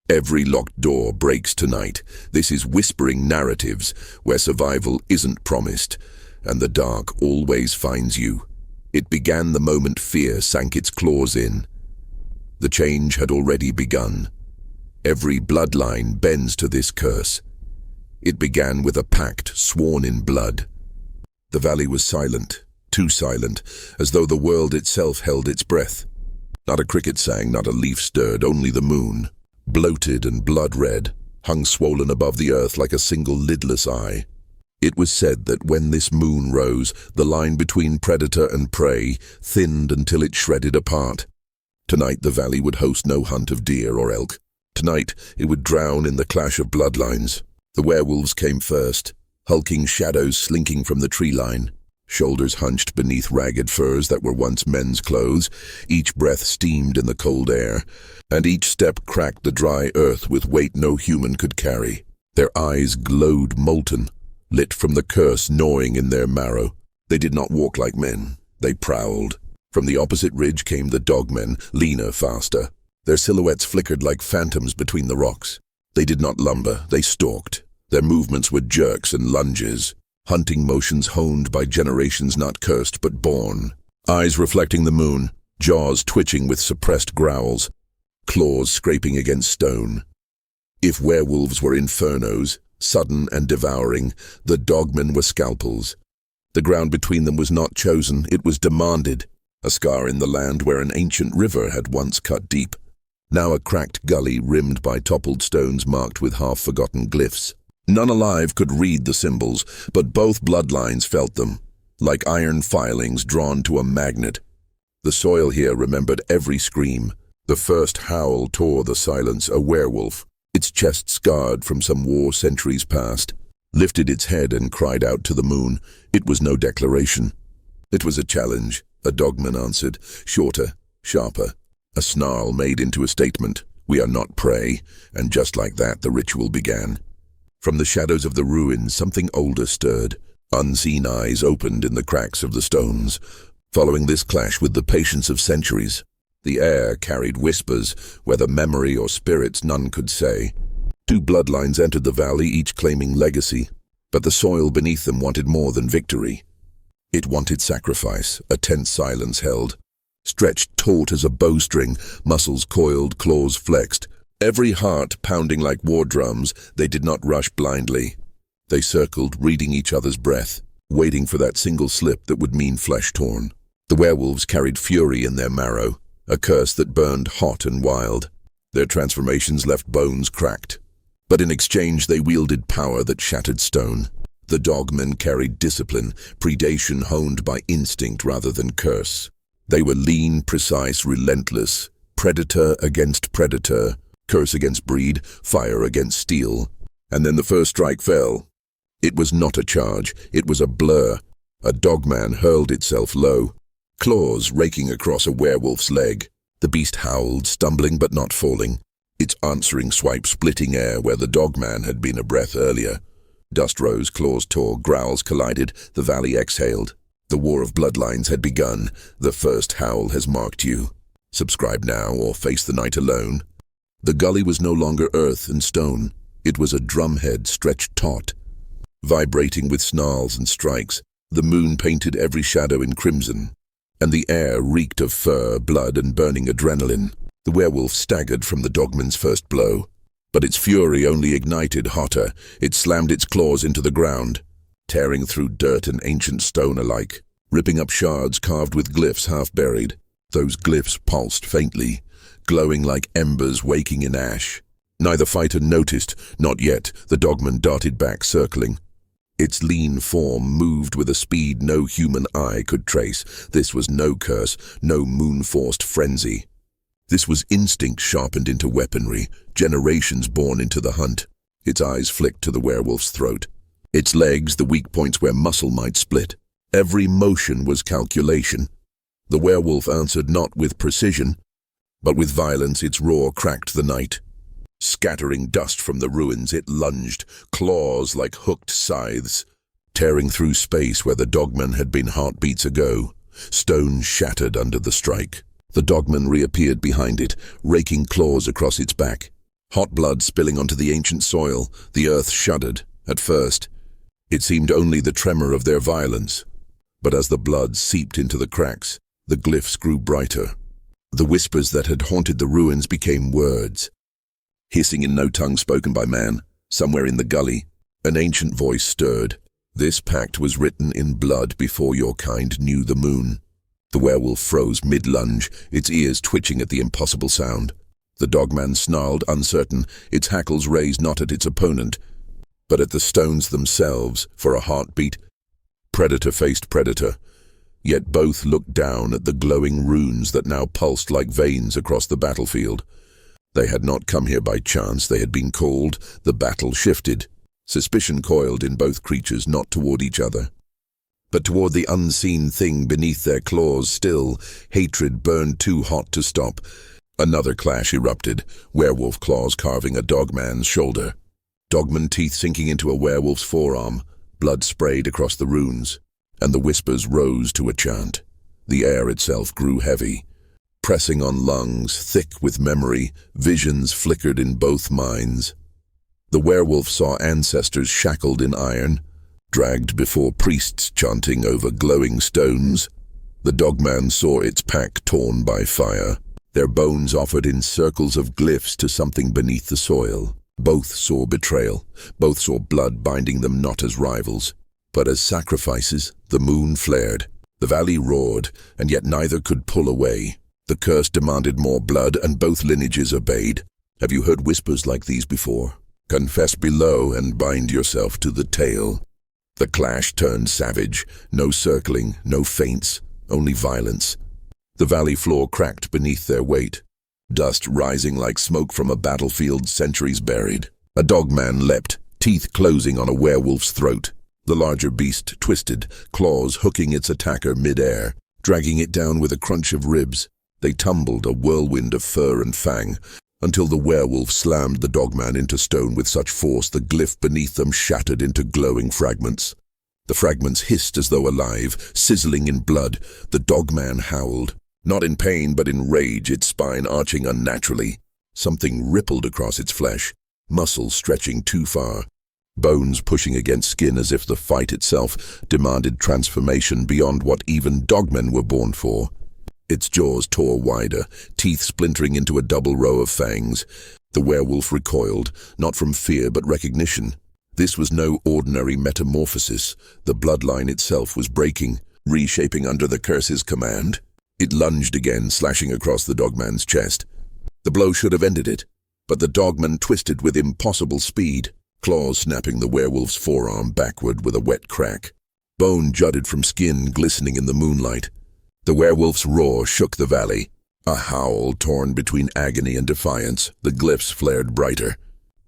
Every locked door breaks tonight. This is whispering narratives where survival isn't promised, and the dark always finds you. It began the moment fear sank its claws in. The change had already begun. Every bloodline bends to this curse. It began with a pact sworn in blood. The valley was silent, too silent, as though the world itself held its breath. Not a cricket sang, not a leaf stirred, only the moon, bloated and blood-red, hung swollen above the earth like a single lidless eye. It was said that when this moon rose, the line between predator and prey thinned until it shredded apart. Tonight the valley would host no hunt of deer or elk. Tonight it would drown in the clash of bloodlines. The werewolves came first, hulking shadows slinking from the tree line, shoulders hunched beneath ragged furs that were once men's clothes. Each breath steamed in the cold air, and each step cracked the dry earth with weight no human could carry. Their eyes glowed molten, lit from the curse gnawing in their marrow. They did not walk like men, they prowled. From the opposite ridge came the Dogmen, leaner, faster. Their silhouettes flickered like phantoms between the rocks. They did not lumber, they stalked. Their movements were jerks and lunges, hunting motions honed by generations not cursed but born. Eyes reflecting the moon, jaws twitching with suppressed growls, claws scraping against stone. If werewolves were infernos, sudden and devouring, the Dogmen were scalpels. The ground between them was not chosen, it was demanded. A scar in the land where an ancient river had once cut deep. Now a cracked gully rimmed by toppled stones marked with half-forgotten glyphs. None alive could read the symbols, but both bloodlines felt them, like iron filings drawn to a magnet. The soil here remembered every scream. The first howl tore the silence, a werewolf, its chest scarred from some war centuries past, lifted its head and cried out to the moon. It was no declaration. It was a challenge. A Dogman answered, shorter, sharper. A snarl made into a statement. We are not prey, and just like that the ritual began. From the shadows of the ruins something older stirred. Unseen eyes opened in the cracks of the stones, following this clash with the patience of centuries. The air carried whispers, whether memory or spirits none could say. Two bloodlines entered the valley, each claiming legacy, but the soil beneath them wanted more than victory. It wanted sacrifice. A tense silence held, stretched taut as a bowstring, muscles coiled, claws flexed. Every heart pounding like war drums, they did not rush blindly. They circled, reading each other's breath, waiting for that single slip that would mean flesh torn. The werewolves carried fury in their marrow, a curse that burned hot and wild. Their transformations left bones cracked, but in exchange they wielded power that shattered stone. The Dogmen carried discipline, predation honed by instinct rather than curse. They were lean, precise, relentless, predator against predator, curse against breed, fire against steel. And then the first strike fell. It was not a charge, it was a blur. A Dogman hurled itself low, claws raking across a werewolf's leg. The beast howled, stumbling but not falling, its answering swipe splitting air where the Dogman had been a breath earlier. Dust rose, claws tore, growls collided, the valley exhaled. The war of bloodlines had begun. The first howl has marked you. Subscribe now or face the night alone. The gully was no longer earth and stone. It was a drumhead stretched taut, vibrating with snarls and strikes. The moon painted every shadow in crimson, and the air reeked of fur, blood, and burning adrenaline. The werewolf staggered from the Dogman's first blow, but its fury only ignited hotter. It slammed its claws into the ground, tearing through dirt and ancient stone alike, ripping up shards carved with glyphs half buried. Those glyphs pulsed faintly, glowing like embers waking in ash. Neither fighter noticed, not yet. The Dogman darted back, circling. Its lean form moved with a speed no human eye could trace. This was no curse, no moon-forced frenzy. This was instinct sharpened into weaponry, generations born into the hunt. Its eyes flicked to the werewolf's throat. Its legs, the weak points where muscle might split. Every motion was calculation. The werewolf answered not with precision, but with violence. Its roar cracked the night. Scattering dust from the ruins, it lunged, claws like hooked scythes, tearing through space where the Dogman had been heartbeats ago. Stone shattered under the strike. The Dogman reappeared behind it, raking claws across its back. Hot blood spilling onto the ancient soil, the earth shuddered. At first, it seemed only the tremor of their violence. But as the blood seeped into the cracks, the glyphs grew brighter. The whispers that had haunted the ruins became words. Hissing in no tongue spoken by man, somewhere in the gully, an ancient voice stirred. This pact was written in blood before your kind knew the moon. The werewolf froze mid-lunge, its ears twitching at the impossible sound. The dogman snarled, uncertain, its hackles raised not at its opponent, but at the stones themselves for a heartbeat. Predator faced predator, yet both looked down at the glowing runes that now pulsed like veins across the battlefield. They had not come here by chance, they had been called. The battle shifted. Suspicion coiled in both creatures, not toward each other, but toward the unseen thing beneath their claws. Still, hatred burned too hot to stop. Another clash erupted, werewolf claws carving a dogman's shoulder. Dogman teeth sinking into a werewolf's forearm. Blood sprayed across the runes, and the whispers rose to a chant. The air itself grew heavy, pressing on lungs, thick with memory. Visions flickered in both minds. The werewolf saw ancestors shackled in iron, dragged before priests chanting over glowing stones. The dogman saw its pack torn by fire, their bones offered in circles of glyphs to something beneath the soil. Both saw betrayal, both saw blood binding them not as rivals, but as sacrifices. The moon flared, the valley roared, and yet neither could pull away. The curse demanded more blood, and both lineages obeyed. Have you heard whispers like these before? Confess below and bind yourself to the tale. The clash turned savage. No circling, no feints, only violence. The valley floor cracked beneath their weight, dust rising like smoke from a battlefield centuries buried. A dogman leapt, teeth closing on a werewolf's throat. The larger beast twisted, claws hooking its attacker mid-air, dragging it down with a crunch of ribs. They tumbled, a whirlwind of fur and fang, until the werewolf slammed the dogman into stone with such force the glyph beneath them shattered into glowing fragments. The fragments hissed as though alive, sizzling in blood. The dogman howled, not in pain but in rage, its spine arching unnaturally. Something rippled across its flesh, muscles stretching too far, bones pushing against skin as if the fight itself demanded transformation beyond what even dogmen were born for. Its jaws tore wider, teeth splintering into a double row of fangs. The werewolf recoiled, not from fear but recognition. This was no ordinary metamorphosis. The bloodline itself was breaking, reshaping under the curse's command. It lunged again, slashing across the dogman's chest. The blow should have ended it, but the dogman twisted with impossible speed, claws snapping the werewolf's forearm backward with a wet crack. Bone jutted from skin, glistening in the moonlight. The werewolf's roar shook the valley. A howl torn between agony and defiance. The glyphs flared brighter.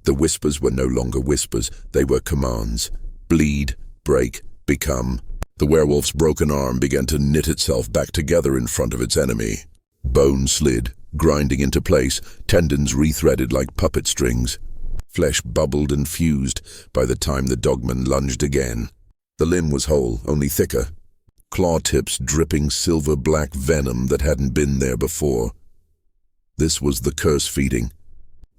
The whispers were no longer whispers, they were commands. Bleed, break, become. The werewolf's broken arm began to knit itself back together in front of its enemy. Bone slid, grinding into place, tendons rethreaded like puppet strings. Flesh bubbled and fused by the time the dogman lunged again. The limb was whole, only thicker. Claw tips dripping silver-black venom that hadn't been there before. This was the curse feeding.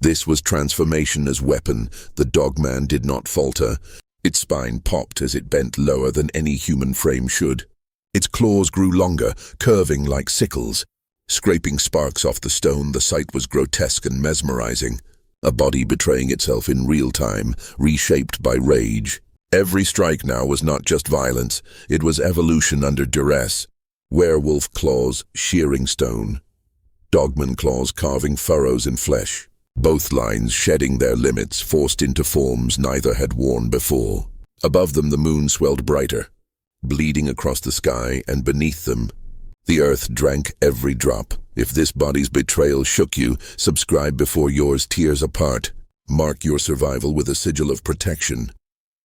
This was transformation as weapon. The dogman did not falter. Its spine popped as it bent lower than any human frame should. Its claws grew longer, curving like sickles, scraping sparks off the stone. The sight was grotesque and mesmerizing. A body betraying itself in real time, reshaped by rage. Every strike now was not just violence, it was evolution under duress. Werewolf claws shearing stone, dogman claws carving furrows in flesh. Both lines shedding their limits, forced into forms neither had worn before. Above them the moon swelled brighter, bleeding across the sky, and beneath them the earth drank every drop. If this body's betrayal shook you, subscribe before yours tears apart. Mark your survival with a sigil of protection.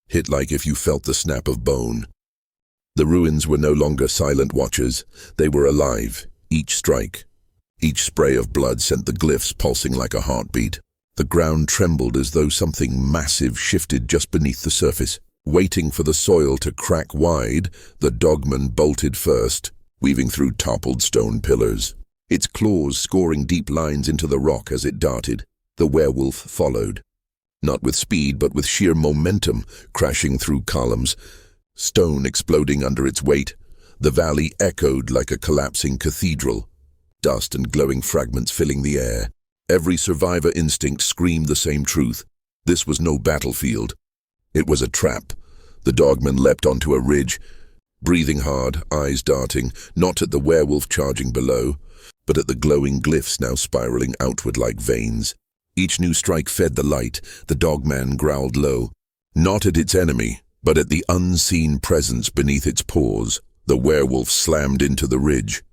Hit like if you felt the snap of bone. The ruins were no longer silent watchers. They were alive. Each strike, each spray of blood sent the glyphs pulsing like a heartbeat. The ground trembled as though something massive shifted just beneath the surface. Waiting for the soil to crack wide, the dogman bolted first, weaving through toppled stone pillars, its claws scoring deep lines into the rock as it darted. The werewolf followed, not with speed but with sheer momentum, crashing through columns, stone exploding under its weight. The valley echoed like a collapsing cathedral, dust and glowing fragments filling the air. Every survivor instinct screamed the same truth. This was no battlefield. It was a trap. The dogman leapt onto a ridge, breathing hard, eyes darting, not at the werewolf charging below, but at the glowing glyphs now spiraling outward like veins. Each new strike fed the light. The dogman growled low, not at its enemy, but at the unseen presence beneath its paws. The werewolf slammed into the ridge,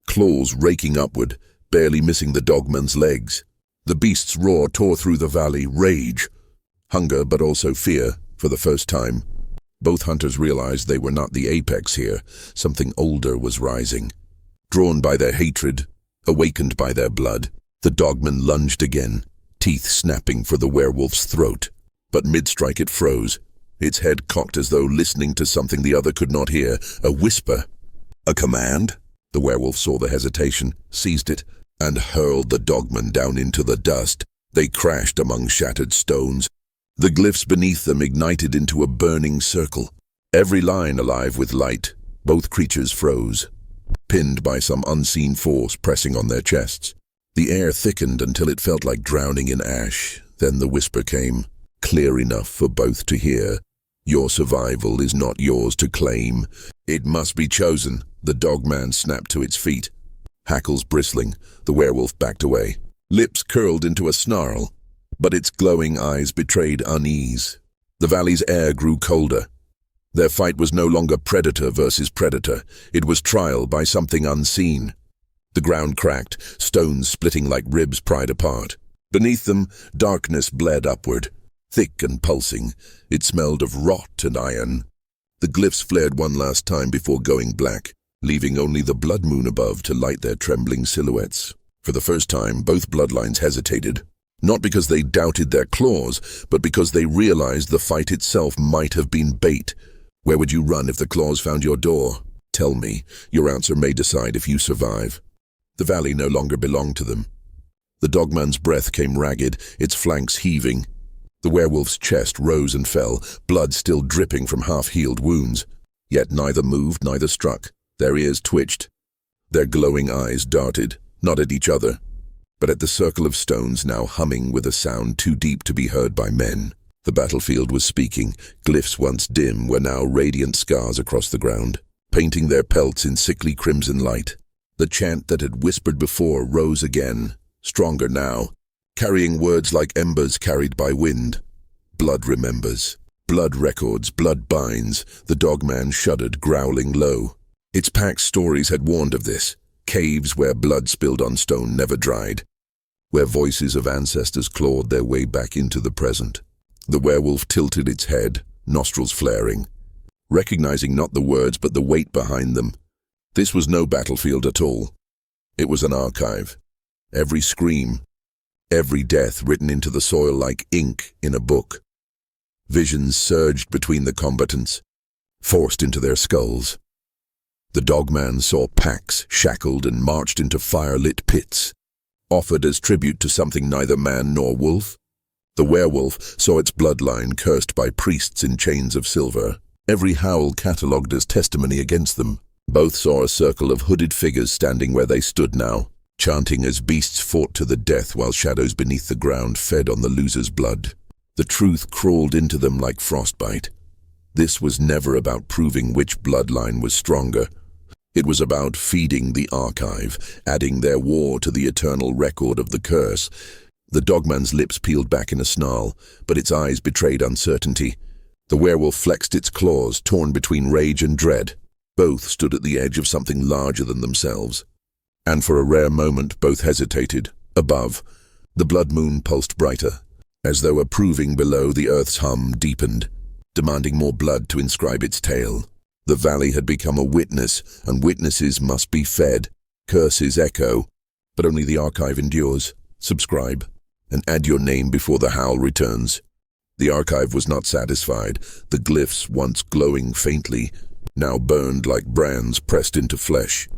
claws raking upward, barely missing the dogman's legs. The beast's roar tore through the valley, rage, hunger, but also fear. For the first time, both hunters realized they were not the apex here. Something older was rising. Drawn by their hatred, awakened by their blood, the dogman lunged again, teeth snapping for the werewolf's throat. But mid-strike it froze, its head cocked as though listening to something the other could not hear. A whisper. A command? The werewolf saw the hesitation, seized it, and hurled the dogman down into the dust. They crashed among shattered stones. The glyphs beneath them ignited into a burning circle, every line alive with light. Both creatures froze, pinned by some unseen force pressing on their chests. The air thickened until it felt like drowning in ash. Then the whisper came, clear enough for both to hear. Your survival is not yours to claim. It must be chosen. The dogman snapped to its feet. Hackles bristling, the werewolf backed away, lips curled into a snarl, but its glowing eyes betrayed unease. The valley's air grew colder. Their fight was no longer predator versus predator. It was trial by something unseen. The ground cracked, stones splitting like ribs pried apart. Beneath them, darkness bled upward, thick and pulsing. It smelled of rot and iron. The glyphs flared one last time before going black, leaving only the blood moon above to light their trembling silhouettes. For the first time, both bloodlines hesitated, not because they doubted their claws, but because they realized the fight itself might have been bait. Where would you run if the claws found your door? Tell me. Your answer may decide if you survive. The valley no longer belonged to them. The dogman's breath came ragged, its flanks heaving. The werewolf's chest rose and fell, blood still dripping from half-healed wounds. Yet neither moved, neither struck. Their ears twitched. Their glowing eyes darted, not at each other, but at the circle of stones now humming with a sound too deep to be heard by men. The battlefield was speaking. Glyphs once dim were now radiant scars across the ground, painting their pelts in sickly crimson light. The chant that had whispered before rose again, stronger now, carrying words like embers carried by wind. Blood remembers. Blood records, blood binds. The dogman shuddered, growling low. Its pack's stories had warned of this. Caves where blood spilled on stone never dried, where voices of ancestors clawed their way back into the present. The werewolf tilted its head, nostrils flaring, recognizing not the words but the weight behind them. This was no battlefield at all. It was an archive. Every scream, every death written into the soil like ink in a book. Visions surged between the combatants, forced into their skulls. The dogman saw packs shackled and marched into fire-lit pits, offered as tribute to something neither man nor wolf. The werewolf saw its bloodline cursed by priests in chains of silver, every howl catalogued as testimony against them. Both saw a circle of hooded figures standing where they stood now, chanting as beasts fought to the death while shadows beneath the ground fed on the loser's blood. The truth crawled into them like frostbite. This was never about proving which bloodline was stronger. It was about feeding the archive, adding their war to the eternal record of the curse. The dogman's lips peeled back in a snarl, but its eyes betrayed uncertainty. The werewolf flexed its claws, torn between rage and dread. Both stood at the edge of something larger than themselves. And for a rare moment, both hesitated. Above, the blood moon pulsed brighter, as though approving below. The earth's hum deepened, demanding more blood to inscribe its tale. The valley had become a witness, and witnesses must be fed. Curses echo, but only the archive endures. Subscribe, and add your name before the howl returns. The archive was not satisfied. The glyphs, once glowing faintly, now burned like brands pressed into flesh.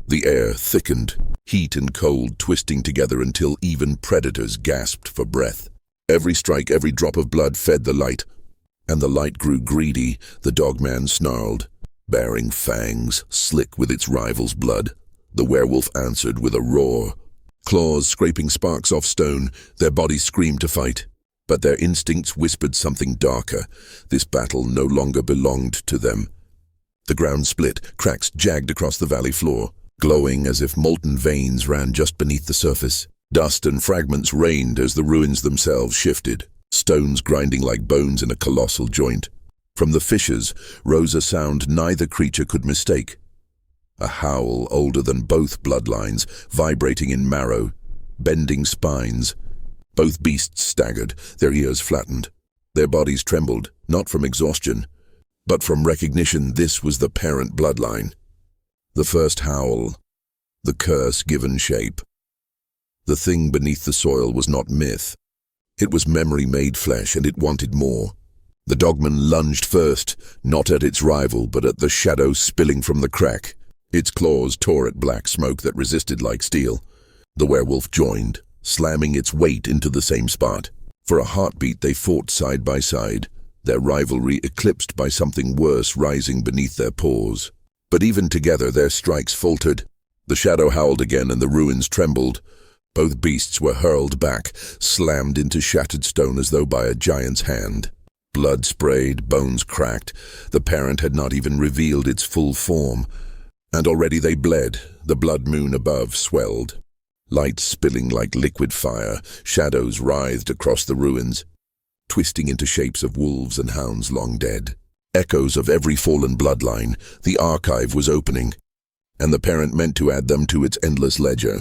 The air thickened, heat and cold twisting together until even predators gasped for breath. Every strike, every drop of blood fed the light, and the light grew greedy. The Dogman snarled, baring fangs, slick with its rival's blood. The werewolf answered with a roar. Claws scraping sparks off stone, their bodies screamed to fight. But their instincts whispered something darker. This battle no longer belonged to them. The ground split, cracks jagged across the valley floor, glowing as if molten veins ran just beneath the surface. Dust and fragments rained as the ruins themselves shifted, stones grinding like bones in a colossal joint. From the fissures rose a sound neither creature could mistake. A howl older than both bloodlines, vibrating in marrow, bending spines. Both beasts staggered, their ears flattened. Their bodies trembled, not from exhaustion, but from recognition this was the parent bloodline. The first howl, the curse given shape. The thing beneath the soil was not myth. It was memory made flesh, and it wanted more. The Dogman lunged first, not at its rival, but at the shadow spilling from the crack. Its claws tore at black smoke that resisted like steel. The werewolf joined, slamming its weight into the same spot. For a heartbeat they fought side by side, their rivalry eclipsed by something worse rising beneath their paws. But even together their strikes faltered. The shadow howled again and the ruins trembled. Both beasts were hurled back, slammed into shattered stone as though by a giant's hand. Blood sprayed, bones cracked. The parent had not even revealed its full form. And already they bled. The blood moon above swelled. Light spilling like liquid fire, shadows writhed across the ruins, twisting into shapes of wolves and hounds long dead. Echoes of every fallen bloodline, the archive was opening, and the parent meant to add them to its endless ledger.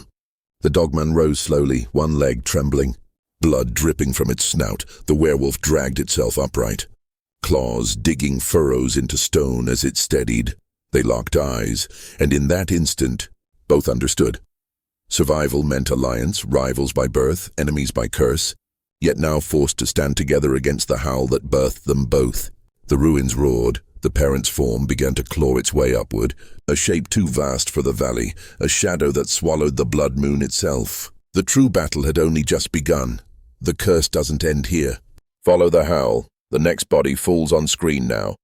The Dogman rose slowly, one leg trembling. Blood dripping from its snout, the werewolf dragged itself upright. Claws digging furrows into stone as it steadied. They locked eyes, and in that instant, both understood. Survival meant alliance, rivals by birth, enemies by curse, yet now forced to stand together against the howl that birthed them both. The ruins roared, the parent's form began to claw its way upward, a shape too vast for the valley, a shadow that swallowed the blood moon itself. The true battle had only just begun. The curse doesn't end here. Follow the howl. The next body falls on screen now.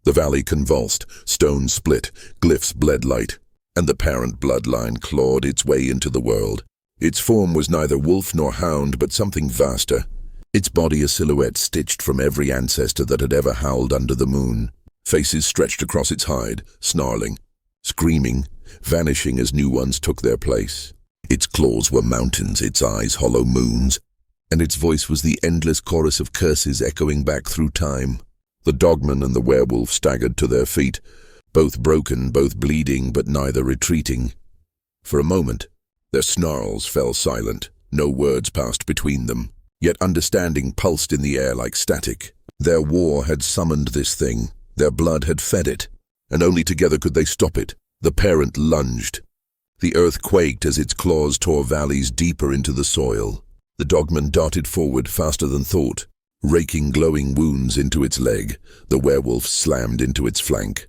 The valley convulsed, stone split, glyphs bled light, and the parent bloodline clawed its way into the world. Its form was neither wolf nor hound, but something vaster. Its body a silhouette stitched from every ancestor that had ever howled under the moon. Faces stretched across its hide, snarling, screaming, vanishing as new ones took their place. Its claws were mountains, its eyes hollow moons, and its voice was the endless chorus of curses echoing back through time. The Dogman and the werewolf staggered to their feet, both broken, both bleeding, but neither retreating. For a moment, their snarls fell silent, no words passed between them, yet understanding pulsed in the air like static. Their war had summoned this thing, their blood had fed it, and only together could they stop it. The parent lunged. The earth quaked as its claws tore valleys deeper into the soil. The Dogman darted forward faster than thought, raking glowing wounds into its leg. The werewolf slammed into its flank,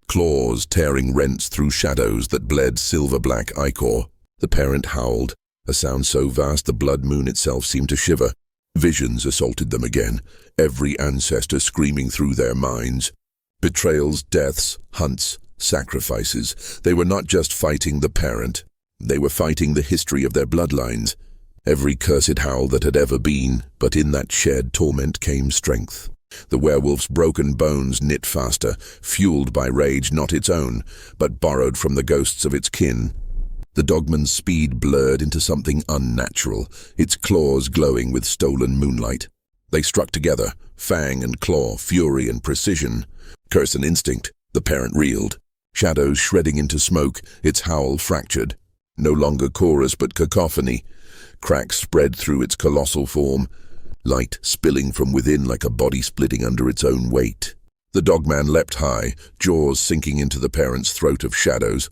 claws tearing rents through shadows that bled silver-black ichor. The parent howled, a sound so vast the blood moon itself seemed to shiver. Visions assaulted them again, every ancestor screaming through their minds. Betrayals, deaths, hunts, sacrifices. They were not just fighting the parent. They were fighting the history of their bloodlines. Every cursed howl that had ever been, but in that shared torment came strength. The werewolf's broken bones knit faster, fueled by rage not its own, but borrowed from the ghosts of its kin. The Dogman's speed blurred into something unnatural, its claws glowing with stolen moonlight. They struck together, fang and claw, fury and precision. Curse and instinct, the parent reeled. Shadows shredding into smoke, its howl fractured. No longer chorus but cacophony. Cracks spread through its colossal form, light spilling from within like a body splitting under its own weight. The Dogman leapt high, jaws sinking into the parent's throat of shadows.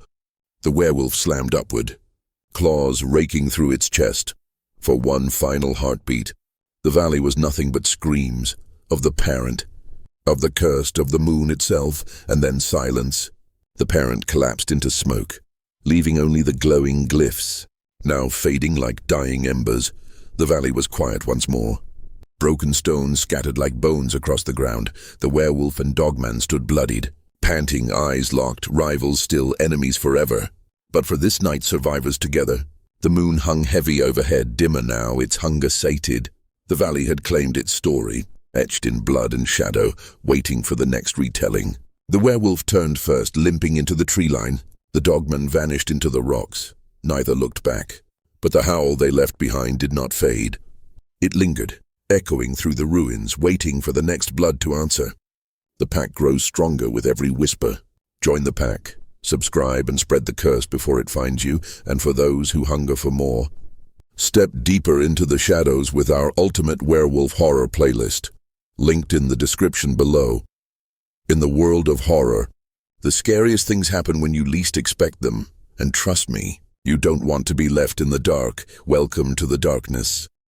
The werewolf slammed upward, claws raking through its chest. For one final heartbeat, the valley was nothing but screams of the parent, of the cursed, of the moon itself, and then silence. The parent collapsed into smoke, leaving only the glowing glyphs. Now fading like dying embers, the valley was quiet once more. Broken stones scattered like bones across the ground. The werewolf and dogman stood bloodied, panting, eyes locked, rivals still, enemies forever. But for this night, survivors together. The moon hung heavy overhead, dimmer now, its hunger sated. The valley had claimed its story, etched in blood and shadow, waiting for the next retelling. The werewolf turned first, limping into the tree line. The dogman vanished into the rocks. Neither looked back. But the howl they left behind did not fade. It lingered, echoing through the ruins, waiting for the next blood to answer. The pack grows stronger with every whisper. Join the pack, subscribe and spread the curse before it finds you, and for those who hunger for more, step deeper into the shadows with our ultimate werewolf horror playlist, linked in the description below. In the world of horror, the scariest things happen when you least expect them, and trust me, you don't want to be left in the dark. Welcome to the darkness.